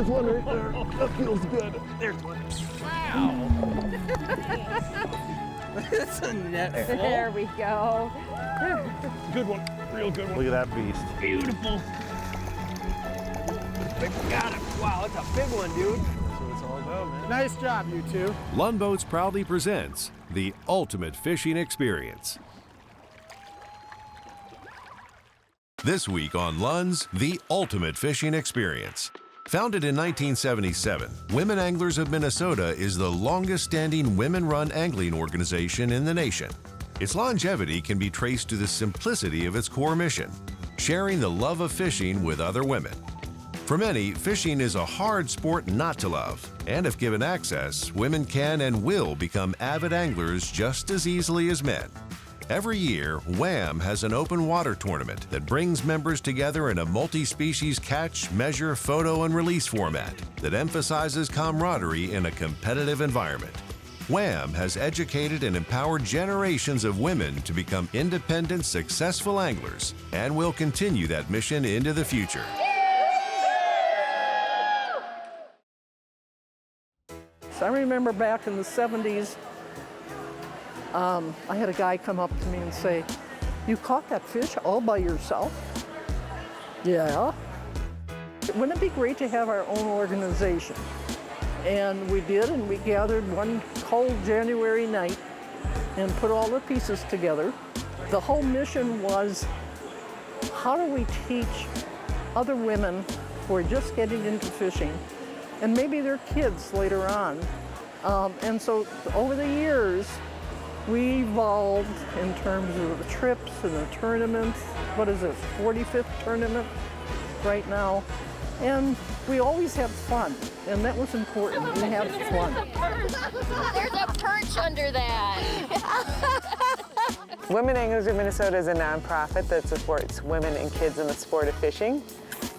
There's one right there. That feels good. There's one. Wow. That's a net full. There we go. Good one. Real good one. Look at that beast. Beautiful. Got it. Wow, that's a big one, dude. That's what it's all about, man. Nice job, you two. Lund Boats proudly presents the ultimate fishing experience. This week on Lund's The Ultimate Fishing Experience. Founded in 1977, Women Anglers of Minnesota is the longest-standing women-run angling organization in the nation. Its longevity can be traced to the simplicity of its core mission, sharing the love of fishing with other women. For many, fishing is a hard sport not to love, and if given access, women can and will become avid anglers just as easily as men. Every year, Wham has an open water tournament that brings members together in a multi-species catch, measure, photo, and release format that emphasizes camaraderie in a competitive environment. Wham has educated and empowered generations of women to become independent, successful anglers and will continue that mission into the future. So I remember back in the 70s, I had a guy come up to me and say, "You caught that fish all by yourself?" Yeah. Wouldn't it be great to have our own organization? And we did, and we gathered one cold January night and put all the pieces together. The whole mission was, how do we teach other women who are just getting into fishing, and maybe their kids later on. And so over the years, we evolved in terms of the trips and the tournaments. What is it, 45th tournament right now? And we always have fun, and that was important, we have fun. There's a perch under that. Women Anglers of Minnesota is a nonprofit that supports women and kids in the sport of fishing.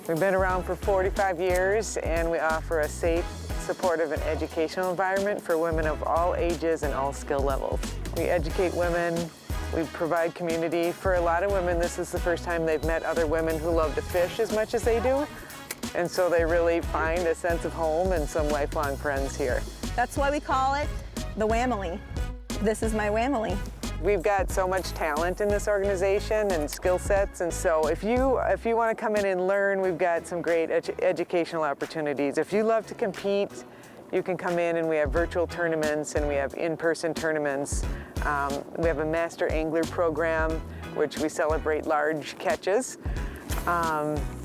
We've been around for 45 years, and we offer a safe, supportive, and educational environment for women of all ages and all skill levels. We educate women, we provide community. For a lot of women, this is the first time they've met other women who love to fish as much as they do, and so they really find a sense of home and some lifelong friends here. That's why we call it the Whamily. This is my Whamily. We've got so much talent in this organization and skill sets, and so if you want to come in and learn, we've got some great educational opportunities. If you love to compete, you can come in, and we have virtual tournaments and we have in-person tournaments. We have a master angler program, which we celebrate large catches.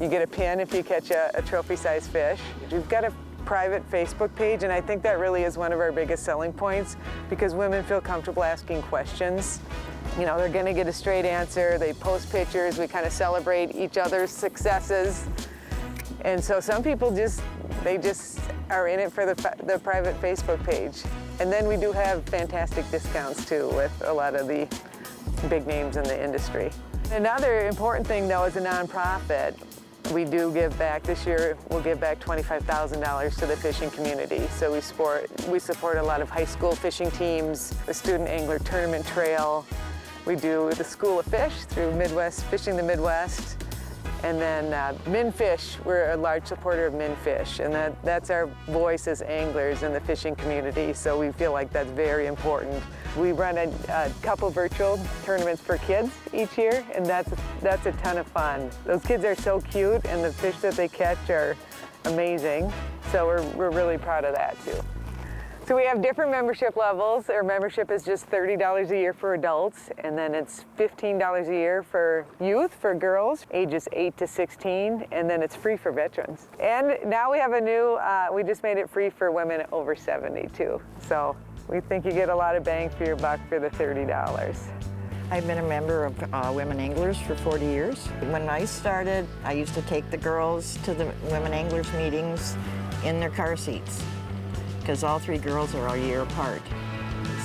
You get a pin if you catch a trophy-sized fish. We've got a private Facebook page, and I think that really is one of our biggest selling points, because women feel comfortable asking questions. You know, they're going to get a straight answer. They post pictures. We kind of celebrate each other's successes. And so some people just are in it for the private Facebook page. And then we do have fantastic discounts too with a lot of the big names in the industry. Another important thing though, as a nonprofit, we do give back. This year, we'll give back $25,000 to the fishing community. So we support a lot of high school fishing teams, the Student Angler Tournament Trail. We do the School of Fish through Midwest, Fishing the Midwest. And then MinFish, we're a large supporter of MinFish, and that's our voice as anglers in the fishing community, so we feel like that's very important. We run a couple virtual tournaments for kids each year, and that's a ton of fun. Those kids are so cute, and the fish that they catch are amazing, so we're really proud of that too. So we have different membership levels. Our membership is just $30 a year for adults, and then it's $15 a year for youth, for girls, ages 8 to 16, and then it's free for veterans. And now we have a new, we just made it free for women over 70 too. So we think you get a lot of bang for your buck for the $30. I've been a member of Women Anglers for 40 years. When I started, I used to take the girls to the Women Anglers meetings in their car seats, because all three girls are a year apart.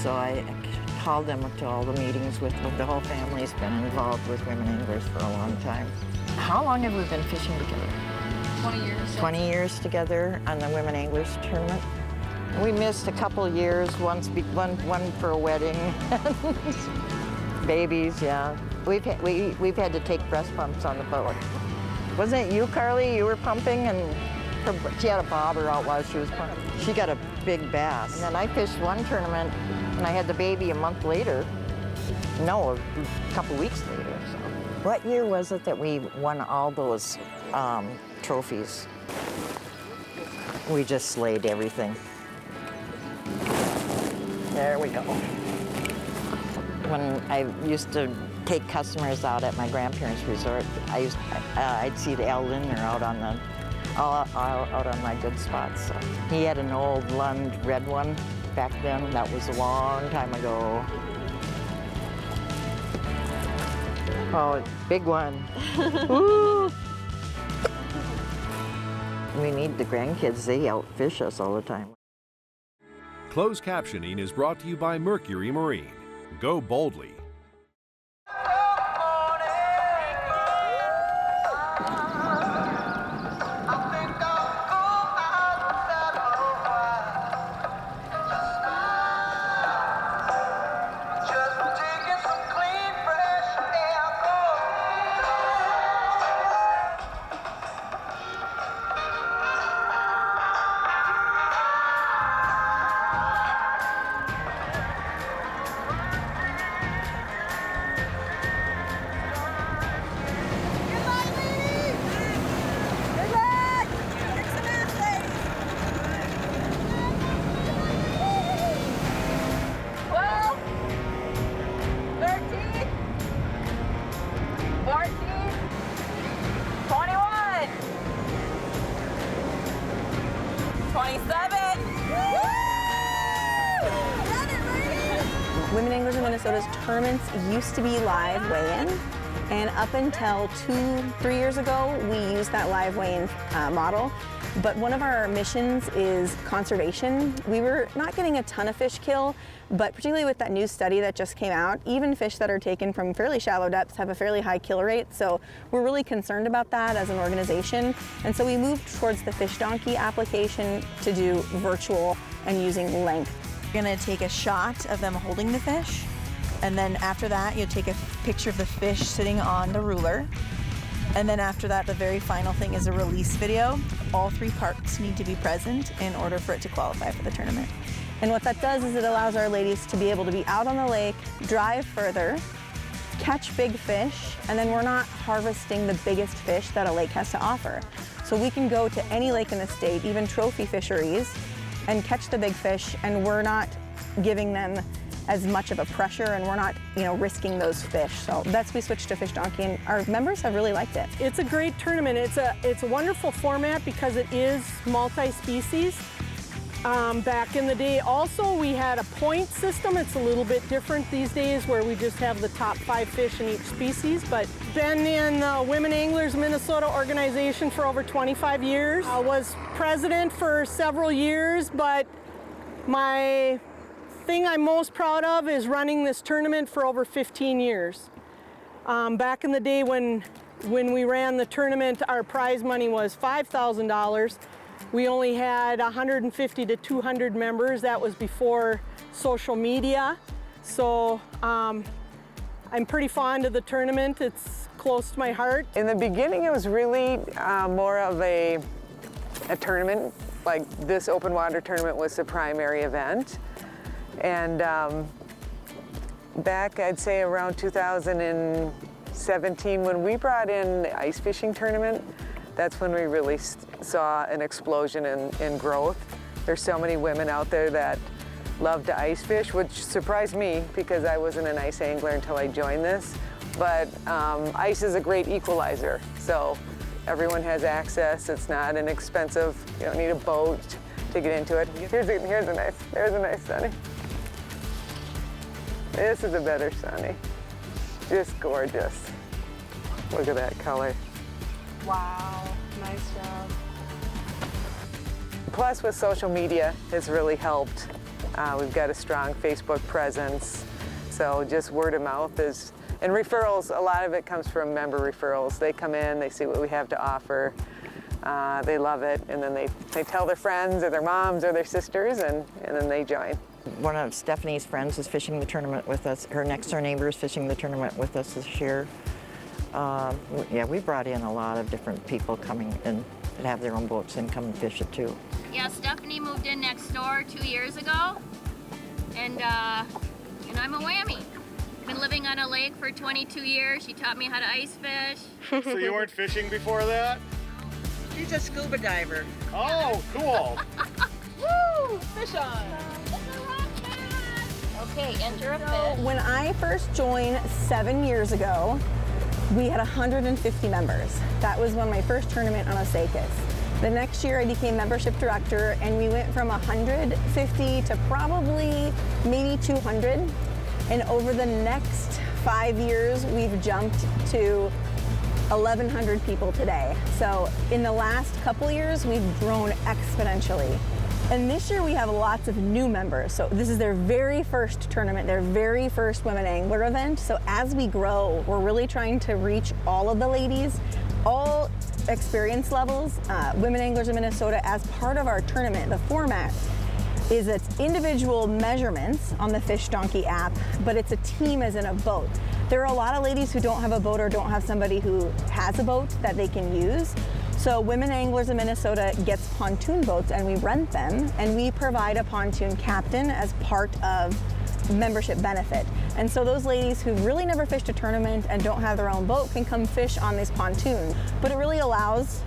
So I called them to all the meetings with the whole family's been involved with Women Anglers for a long time. How long have we been fishing together? 20 years. 20 years together on the Women Anglers tournament. We missed a couple years, one for a wedding. Babies, yeah. We've had to take breast pumps on the boat. Wasn't it you, Carly? You were pumping and She had a bobber out while she was playing. She got a big bass. And then I fished one tournament, and I had the baby a month later. No, a couple weeks later. So. What year was it that we won all those trophies? We just slayed everything. There we go. When I used to take customers out at my grandparents' resort, I'd see the Lund out on my good spots. So. He had an old Lund red one back then. That was a long time ago. Oh, big one. Woo! We need the grandkids. They outfish us all the time. Closed captioning is brought to you by Mercury Marine. Go boldly. Women Anglers of Minnesota's tournaments used to be live weigh-in, and up until 2-3 years ago, we used that live weigh-in model. But one of our missions is conservation. We were not getting a ton of fish kill, but particularly with that new study that just came out, even fish that are taken from fairly shallow depths have a fairly high kill rate. So we're really concerned about that as an organization. And so we moved towards the fish donkey application to do virtual and using length. You're gonna take a shot of them holding the fish, and then after that, you'll take a picture of the fish sitting on the ruler. And then after that, the very final thing is a release video. All 3 parts need to be present in order for it to qualify for the tournament. And what that does is it allows our ladies to be able to be out on the lake, drive further, catch big fish, and then we're not harvesting the biggest fish that a lake has to offer. So we can go to any lake in the state, even trophy fisheries, and catch the big fish, and we're not giving them as much of a pressure, and we're not, risking those fish. So we switched to fish donkey, and our members have really liked it. It's a great tournament. It's a wonderful format because it is multi-species. Back in the day, also, we had a point system. It's a little bit different these days, where we just have the top 5 fish in each species. But been in the Women Anglers Minnesota organization for over 25 years. I was president for several years, but my thing I'm most proud of is running this tournament for over 15 years. Back in the day when we ran the tournament, our prize money was $5,000. We only had 150 to 200 members. That was before social media. So I'm pretty fond of the tournament. It's close to my heart. In the beginning, it was really more of a tournament. Like this open water tournament was the primary event. And back, I'd say around 2017, when we brought in the ice fishing tournament, that's when we really saw an explosion in growth. There's so many women out there that love to ice fish, which surprised me because I wasn't an ice angler until I joined this. But ice is a great equalizer, so everyone has access. It's not an expensive, you don't need a boat to get into it. There's a nice sunny. This is a better sunny. Just gorgeous. Look at that color. Wow, nice job. Plus, with social media, it's really helped. We've got a strong Facebook presence, so just word of mouth is, and referrals, a lot of it comes from member referrals. They come in, they see what we have to offer, they love it, and then they tell their friends or their moms or their sisters, and then they join. One of Stephanie's friends is fishing the tournament with us. Her next door neighbor is fishing the tournament with us this year. Yeah, we brought in a lot of different people coming in that have their own boats and come and fish it too. Yeah, Stephanie moved in next door 2 years ago, and I'm a whammy. Been living on a lake for 22 years. She taught me how to ice fish. So you weren't fishing before that? She's a scuba diver. Oh, cool. Woo! Fish on! Okay, enter a fish. When I first joined 7 years ago, we had 150 members. That was when my first tournament on Osakis. The next year I became membership director, and we went from 150 to probably maybe 200. And over the next 5 years, we've jumped to 1,100 people today. So in the last couple years, we've grown exponentially. And this year we have lots of new members. So this is their very first tournament, their very first women angler event. So as we grow, we're really trying to reach all of the ladies, all experience levels. Women Anglers of Minnesota, as part of our tournament, the format is it's individual measurements on the Fish Donkey app, but it's a team as in a boat. There are a lot of ladies who don't have a boat or don't have somebody who has a boat that they can use. So Women Anglers of Minnesota gets pontoon boats and we rent them, and we provide a pontoon captain as part of membership benefit. And so those ladies who really never fished a tournament and don't have their own boat can come fish on this pontoon. But it really allows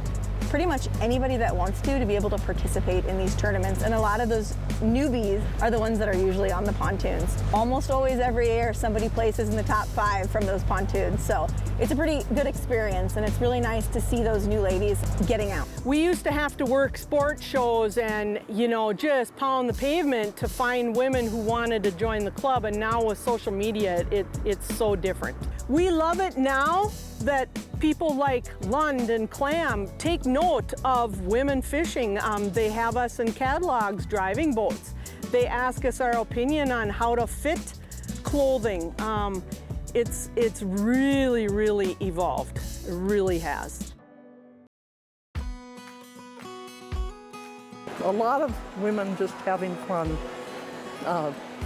pretty much anybody that wants to be able to participate in these tournaments, and a lot of those newbies are the ones that are usually on the pontoons. Almost always every year somebody places in the top 5 from those pontoons, so it's a pretty good experience, and it's really nice to see those new ladies getting out. We used to have to work sport shows and, just pound the pavement to find women who wanted to join the club, and now with social media, it's so different. We love it now that people like Lund and Clam take note of women fishing. They have us in catalogs driving boats. They ask us our opinion on how to fit clothing. It's really, really evolved. It really has. A lot of women just having fun,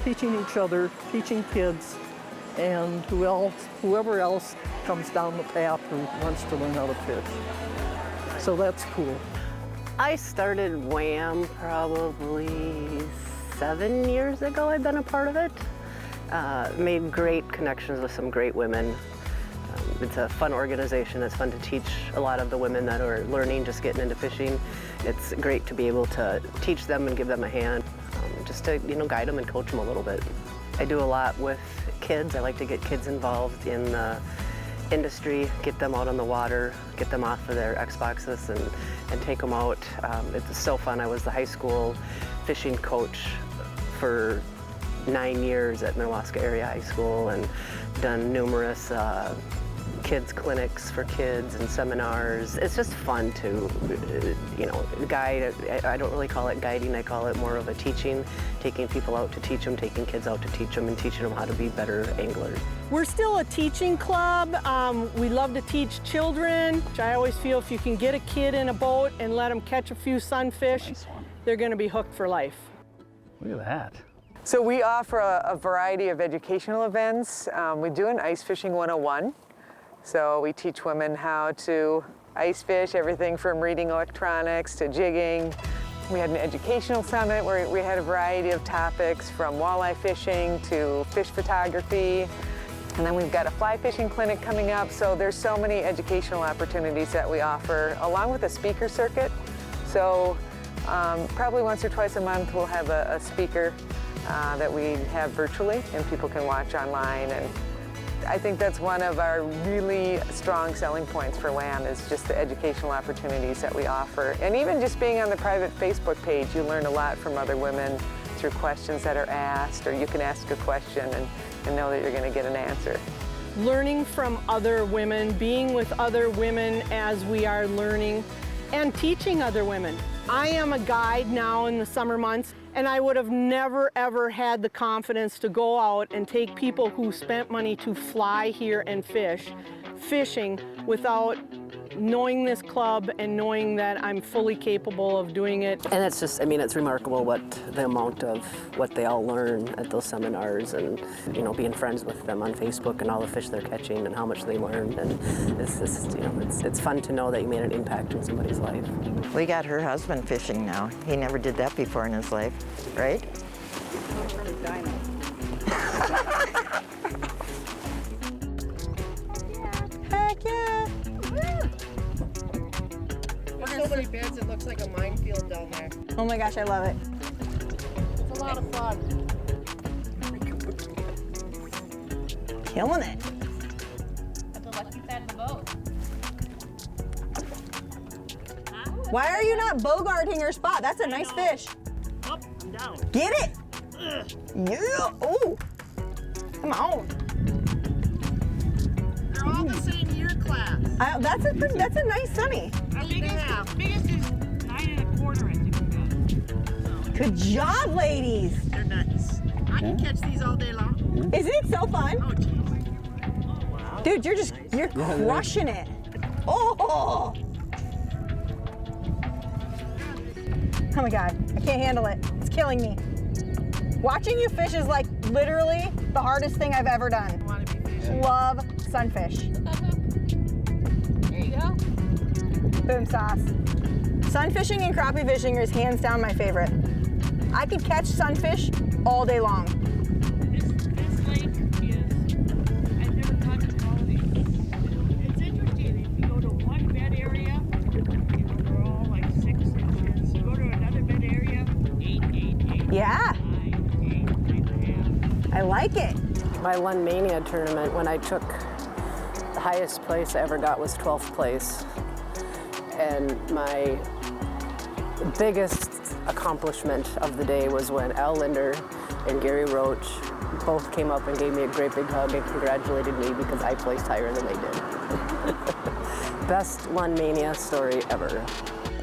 teaching each other, teaching kids, and whoever else comes down the path who wants to learn how to fish. So that's cool. I started Wham probably 7 years ago. I've been a part of it. Made great connections with some great women. It's a fun organization. It's fun to teach a lot of the women that are learning, just getting into fishing. It's great to be able to teach them and give them a hand, just to guide them and coach them a little bit. I do a lot with kids. I like to get kids involved in the industry, get them out on the water, get them off of their Xboxes and take them out. It's so fun. I was the high school fishing coach for 9 years at Minnewaska Area High School and done numerous kids clinics for kids and seminars. It's just fun to, guide. I don't really call it guiding, I call it more of a teaching, taking people out to teach them, taking kids out to teach them, and teaching them how to be better anglers. We're still a teaching club. We love to teach children. I always feel if you can get a kid in a boat and let them catch a few sunfish, they're gonna be hooked for life. Look at that. So we offer a variety of educational events. We do an Ice Fishing 101. So we teach women how to ice fish, everything from reading electronics to jigging. We had an educational summit where we had a variety of topics from walleye fishing to fish photography. And then we've got a fly fishing clinic coming up. So there's so many educational opportunities that we offer, along with a speaker circuit. So probably once or twice a month we'll have a speaker that we have virtually and people can watch online. And I think that's one of our really strong selling points for Wham is just the educational opportunities that we offer. And even just being on the private Facebook page, you learn a lot from other women through questions that are asked, or you can ask a question and know that you're going to get an answer. Learning from other women, being with other women as we are learning, and teaching other women. I am a guide now in the summer months, and I would have never ever had the confidence to go out and take people who spent money to fly here and fish, fishing without knowing this club and knowing that I'm fully capable of doing it. And it's just, I mean, it's remarkable what the amount of what they all learn at those seminars, and, you know, being friends with them on Facebook and all the fish they're catching and how much they learned. And it's just, you know, it's fun to know that you made an impact in somebody's life. We got her husband fishing now. He never did that before in his life, right? Heck yeah! There's so many beds, it looks like a minefield down there. Oh my gosh, I love it. It's a lot of fun. Killing it. That's a lucky side of the boat. Why are you not bogarting your spot? That's a nice fish. Up and down. Get it! Yeah! Oh! Come on. They're all the same year class. That's a nice sunny. Our biggest is 9 1/4, I think. Good job, ladies. They're nice. I can catch these all day long. Isn't it so fun? Oh, geez. Oh, wow. Dude, you're crushing it. Oh! Oh my God, I can't handle it. It's killing me. Watching you fish is like literally the hardest thing I've ever done. Love sunfish. There you go. Boom sauce. Sunfishing and crappie fishing is hands down my favorite. I could catch sunfish all day long. This lake is, I've never caught it quality. It's interesting. If you go to one bed area, you know, they're all like 6 inches. You go to another bed area, 8. Yeah, 9, 8. I like it. My Lund Mania tournament, when I took the highest place I ever got was 12th place. And my biggest accomplishment of the day was when Al Linder and Gary Roach both came up and gave me a great big hug and congratulated me because I placed higher than they did. Best Lund Mania story ever.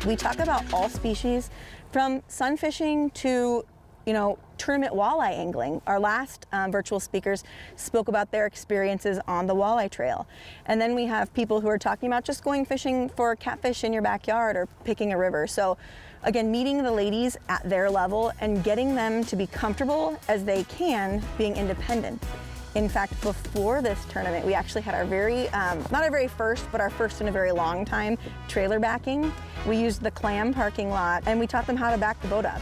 we talk about all species from sunfishing to, you know, tournament walleye angling. Our last virtual speakers spoke about their experiences on the walleye trail. And then we have people who are talking about just going fishing for catfish in your backyard or picking a river. So again, meeting the ladies at their level and getting them to be comfortable as they can being independent. In fact, before this tournament, we actually had our very, not our very first, but our first in a very long time, trailer backing. We used the Clam parking lot and we taught them how to back the boat up.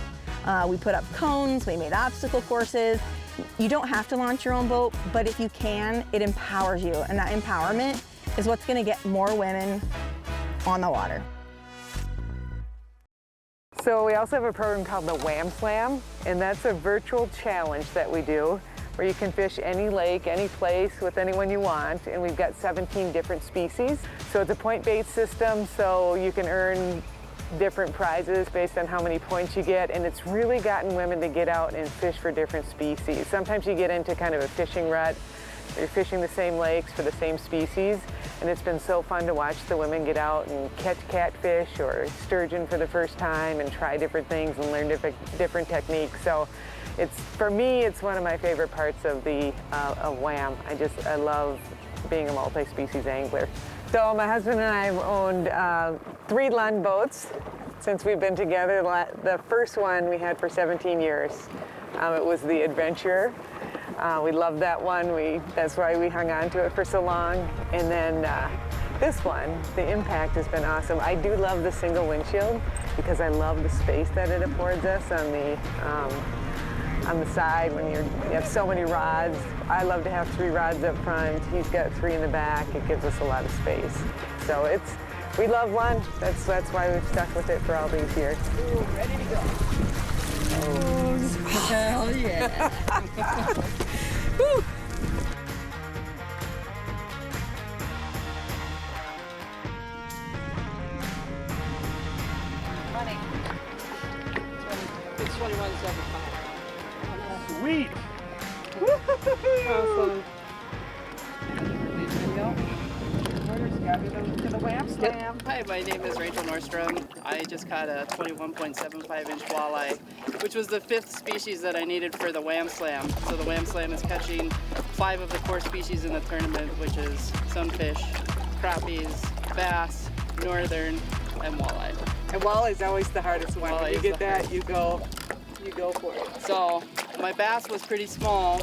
We put up cones, we made obstacle courses. You don't have to launch your own boat, but if you can, it empowers you. And that empowerment is what's gonna get more women on the water. So we also have a program called the Wham Slam, and that's a virtual challenge that we do where you can fish any lake, any place with anyone you want, and we've got 17 different species. So it's a point-based system, so you can earn different prizes based on how many points you get, and it's really gotten women to get out and fish for different species. Sometimes you get into kind of a fishing rut. You're fishing the same lakes for the same species, and it's been so fun to watch the women get out and catch catfish or sturgeon for the first time and try different things and learn different techniques. So it's, for me, it's one of my favorite parts of the of Wham. I love being a multi-species angler. So my husband and I have owned 3 Lund boats since we've been together. The first one we had for 17 years. It was the Adventurer. We loved that one. That's why we hung on to it for so long. And then this one, the Impact, has been awesome. I do love the single windshield because I love the space that it affords us on the side when you have so many rods. I love to have 3 rods up front. He's got 3 in the back. It gives us a lot of space. So we love Lund. That's why we've stuck with it for all these years. Ooh, ready to go. Oh, hell yeah. Woo. It's 21.75. Sweet. Awesome. To the Wham Slam. Hi, my name is Rachel Nordstrom. I just caught a 21.75-inch walleye, which was the 5th species that I needed for the Wham Slam. So the Wham Slam is catching 5 of the core species in the tournament, which is sunfish, crappies, bass, northern, and walleye. And walleye is always the hardest one. Walleye When you is get the that, you go for it. So my bass was pretty small.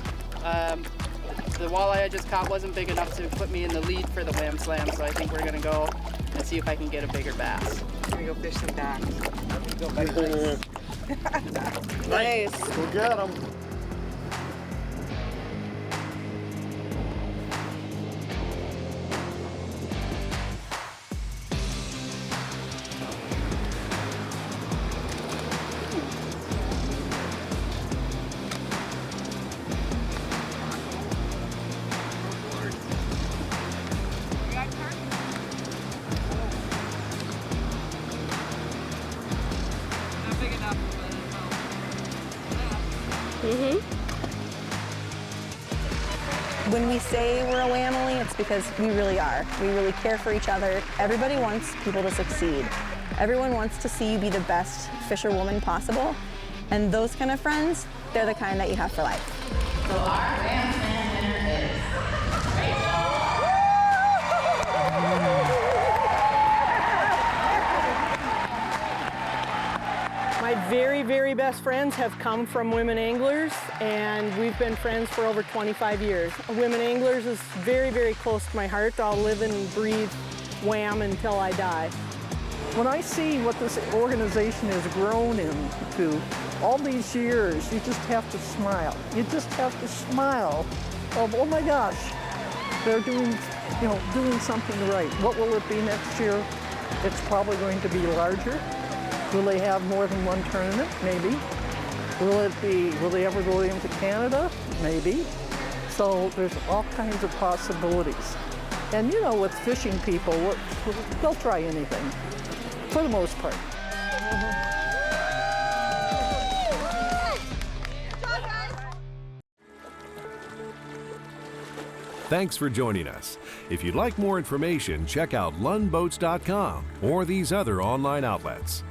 The walleye I just caught wasn't big enough to put me in the lead for the Wham Slam, so I think we're gonna go and see if I can get a bigger bass. I'm gonna go fish some bass. Nice. Go get them. When we say we're a Whamily, it's because we really are. We really care for each other. Everybody wants people to succeed. Everyone wants to see you be the best fisherwoman possible. And those kind of friends, they're the kind that you have for life. So our Wham Slam winner is My very, very best friends have come from Women Anglers, and we've been friends for over 25 years. Women Anglers is very, very close to my heart. I'll live and breathe Wham until I die. When I see what this organization has grown into all these years, you just have to smile. You just have to smile of, oh my gosh, they're doing, doing something right. What will it be next year? It's probably going to be larger. Will they have more than one tournament? Maybe. Will they ever go into Canada? Maybe. So there's all kinds of possibilities. And with fishing people, they'll try anything, for the most part. Thanks for joining us. If you'd like more information, check out lundboats.com or these other online outlets.